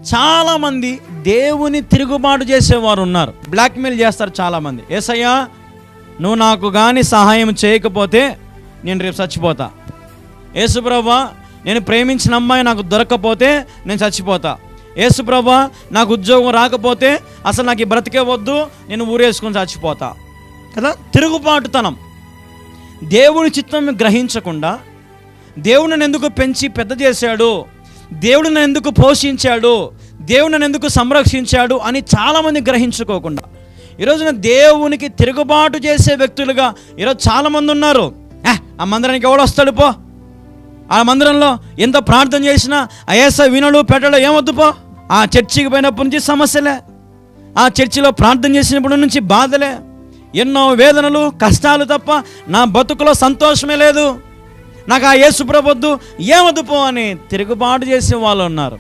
చాలామంది దేవుని తిరుగుబాటు చేసేవారు ఉన్నారు. బ్లాక్మెయిల్ చేస్తారు చాలామంది. యేసయ్యా, నువ్వు నాకు కానీ సహాయం చేయకపోతే నేను రేపు చచ్చిపోతా. యేసుప్రభా, నేను ప్రేమించిన అమ్మాయి నాకు దొరకకపోతే నేను చచ్చిపోతా. యేసుప్రభా, నాకు ఉద్యోగం రాకపోతే అసలు నాకు ఈ బ్రతికే వద్దు, నేను ఊరేసుకొని చచ్చిపోతా కదా. తిరుగుబాటుతనం. దేవుని చిత్తం గ్రహించకుండా, దేవుడు నన్ను ఎందుకు పెంచి పెద్ద చేశాడు, దేవుడు నన్ను ఎందుకు పోషించాడు, దేవుడు నన్ను ఎందుకు సంరక్షించాడు అని చాలామంది గ్రహించుకోకుండా ఈరోజున దేవునికి తిరుగుబాటు చేసే వ్యక్తులుగా ఈరోజు చాలామంది ఉన్నారు. ఆ మందిరానికి ఎవడు వస్తాడు పో, ఆ మందిరంలో ఎంత ప్రార్థన చేసినా అయ్యేస వినడు పెట్టడు, ఏమొద్దు పో. ఆ చర్చికి పోయినప్పటి నుంచి సమస్యలే, ఆ చర్చిలో ప్రార్థన చేసినప్పటి నుంచి బాధలే, ఎన్నో వేదనలు కష్టాలు తప్ప నా బతుకులో సంతోషమే లేదు, నాకు ఆ యేసు ప్రభువొద్దు, ఏమొద్దు పో అని తిరుగుబాటు చేసే వాళ్ళు ఉన్నారు.